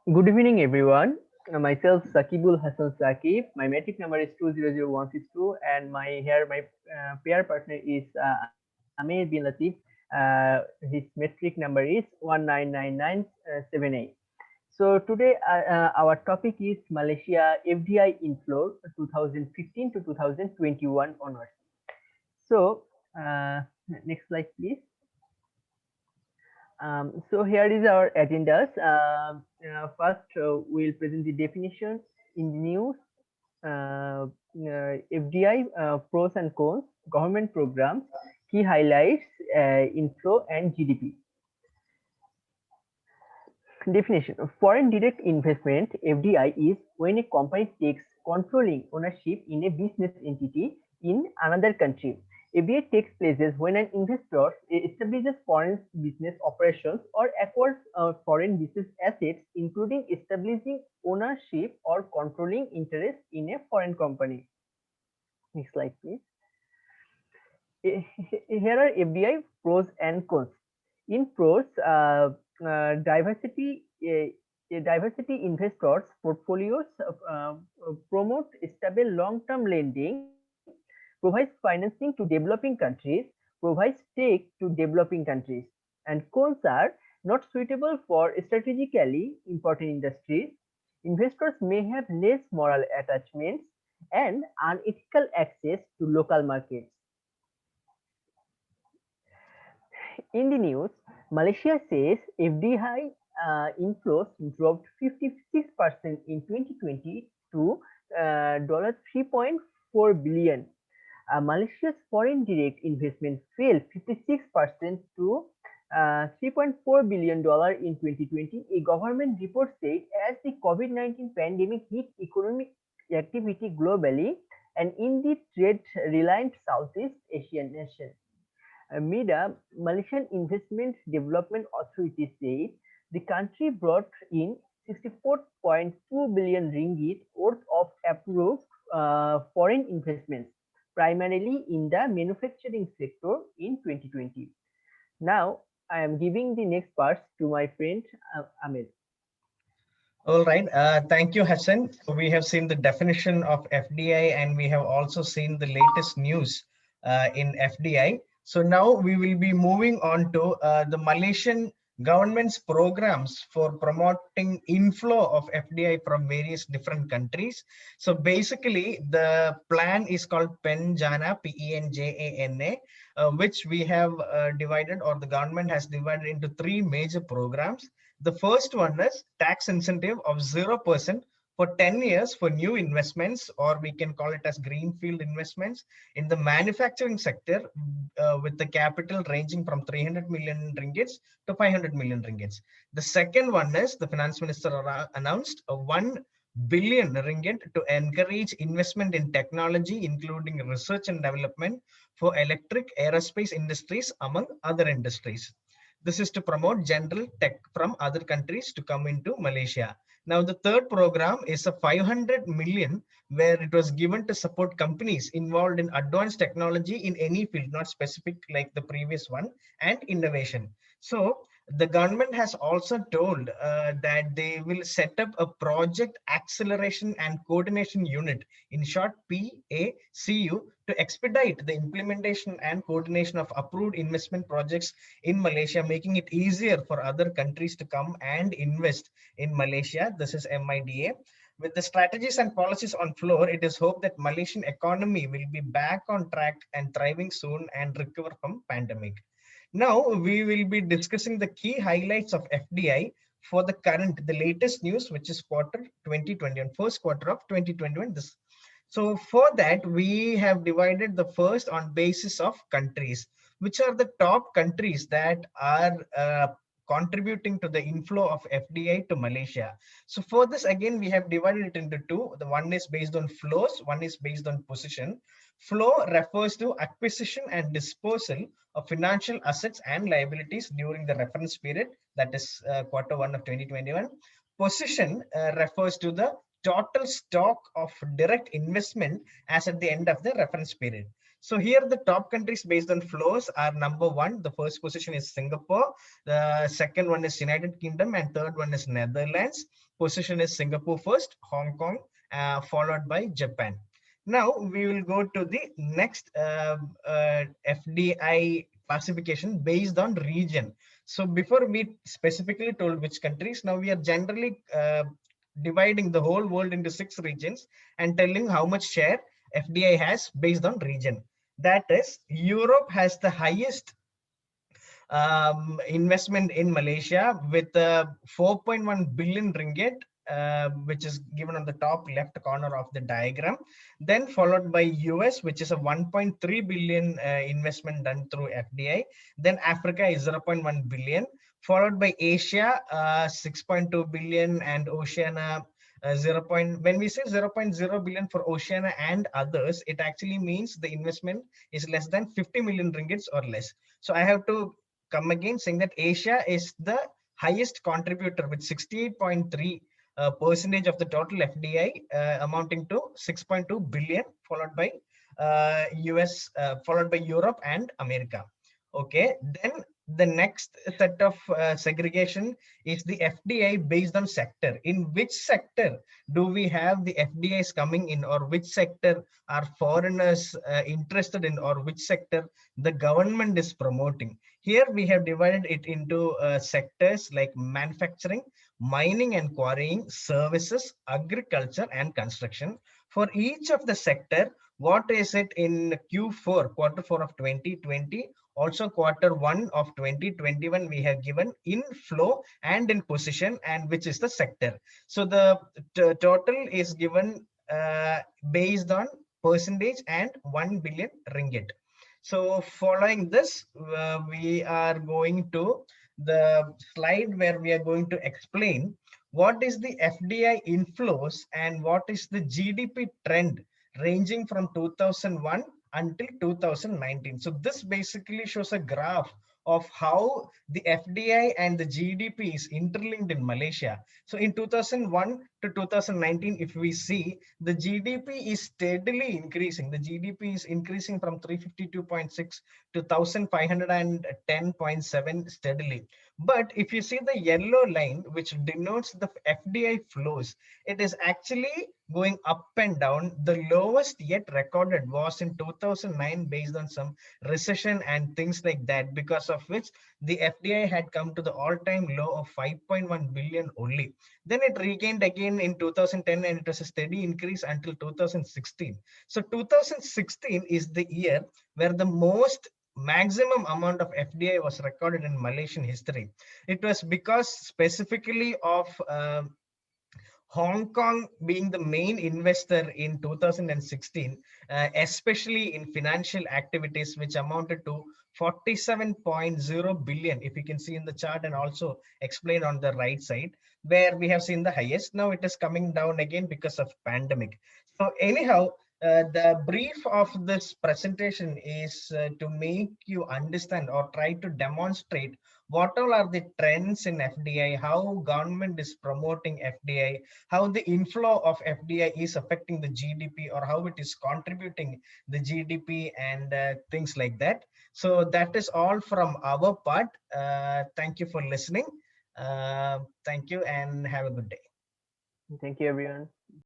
Good evening, everyone. Myself, Sakibul Hassan Sakib. My metric number is 200162, and my pair partner is Amir bin Latif. His metric number is 1999978. So today, our topic is Malaysia FDI inflow 2015 to 2021 onwards. So, next slide, please. So here is our agendas. First, we'll present the definition in the news, FDI pros and cons, government programs, key highlights, inflow, and GDP. Definition of foreign direct investment (FDI) is when a company takes controlling ownership in a business entity in another country. FDI takes place when an investor establishes foreign business operations or acquires foreign business assets, including establishing ownership or controlling interest in a foreign company. Next slide, please. Here are FDI pros and cons. In pros, diversity investors portfolios promote stable long-term lending, provides financing to developing countries, provides tech to developing countries, and cons are not suitable for strategically important industries. Investors may have less moral attachments and unethical access to local markets. In the news, Malaysia says FDI inflows dropped 56% in 2020 to $3.4 billion. Malaysia's foreign direct investment fell 56% to $3.4 billion in 2020, a government report said, as the COVID-19 pandemic hit economic activity globally and in the trade-reliant Southeast Asian nations. MIDA, Malaysian Investment Development Authority, said the country brought in 64.2 billion ringgit worth of approved foreign investments, primarily in the manufacturing sector in 2020. Now, I am giving the next part to my friend Ahmed. All right. Thank you, Hassan. We have seen the definition of FDI and we have also seen the latest news in FDI. So now we will be moving on to the Malaysian government's programs for promoting inflow of FDI from various different countries. So basically, the plan is called PENJANA, PENJANA, which we have divided, or the government has divided into three major programs. The first one is tax incentive of 0% for 10 years for new investments, or we can call it as greenfield investments in the manufacturing sector with the capital ranging from 300 million ringgits to 500 million ringgits. The second one is the finance minister announced a 1 billion ringgit to encourage investment in technology, including research and development for electric aerospace industries, among other industries. This is to promote general tech from other countries to come into Malaysia. Now, the third program is a 500 million where it was given to support companies involved in advanced technology in any field, not specific like the previous one, and innovation. So the government has also told that they will set up a project acceleration and coordination unit, in short PACU, to expedite the implementation and coordination of approved investment projects in Malaysia, making it easier for other countries to come and invest in Malaysia. This is MIDA. With the strategies and policies on floor, it is hoped that Malaysian economy will be back on track and thriving soon and recover from pandemic. Now we will be discussing the key highlights of FDI for the latest news, which is quarter 2021, first quarter of 2021. So for that, we have divided the first on basis of countries, which are the top countries that are contributing to the inflow of FDI to Malaysia. So for this, again, we have divided it into two. The one is based on flows, one is based on position. Flow refers to acquisition and disposal of financial assets and liabilities during the reference period, that is quarter one of 2021. Position refers to the total stock of direct investment as at the end of the reference period. So here the top countries based on flows are: number one, the first position is Singapore, the second one is United Kingdom, and third one is Netherlands. Position is Singapore first, Hong Kong, followed by Japan. Now we will go to the next FDI classification based on region. So before we specifically told which countries, now we are generally dividing the whole world into 6 regions and telling how much share FDI has based on region. That is, Europe has the highest investment in Malaysia with 4.1 billion ringgit, which is given on the top left corner of the diagram. Then followed by US, which is a 1.3 billion investment done through FDI. Then Africa is 0.1 billion, followed by Asia, 6.2 billion, and Oceania. 0. When we say 0.0 billion for Oceania and others, it actually means the investment is less than 50 million ringgits or less. So I have to come again saying that Asia is the highest contributor with 68.3 percentage of the total FDI, amounting to 6.2 billion, followed by US, followed by Europe and America. Okay, then the next set of segregation is the FDI based on sector. In which sector do we have the FDIs coming in, or which sector are foreigners interested in, or which sector the government is promoting? Here we have divided it into sectors like manufacturing, mining and quarrying, services, agriculture, and construction. For each of the sector, what is it in Q4, quarter 4 of 2020, also quarter 1 of 2021, we have given in flow and in position, and which is the sector. So the total is given based on percentage and 1 billion ringgit. So following this, we are going to the slide where we are going to explain what is the FDI inflows and what is the GDP trend ranging from 2001 until 2019. So this basically shows a graph of how the FDI and the GDP is interlinked in Malaysia. So in 2001 to 2019, if we see, the GDP is steadily increasing. The GDP is increasing from 352.6 to 1510.7 steadily. But if you see the yellow line, which denotes the FDI flows, it is actually going up and down. The lowest yet recorded was in 2009 based on some recession and things like that, because of which the FDI had come to the all-time low of 5.1 billion only. Then it regained again in 2010, and it was a steady increase until 2016. So 2016 is the year where the most maximum amount of FDI was recorded in Malaysian history. It was because specifically of Hong Kong being the main investor in 2016, especially in financial activities, which amounted to 47.0 billion, if you can see in the chart and also explain on the right side, where we have seen the highest. Now it is coming down again because of pandemic. So anyhow, the brief of this presentation is to make you understand or try to demonstrate what all are the trends in FDI, how government is promoting FDI, how the inflow of FDI is affecting the GDP, or how it is contributing the GDP, and things like that. So that is all from our part. Thank you for listening. Thank you and have a good day. Thank you, everyone.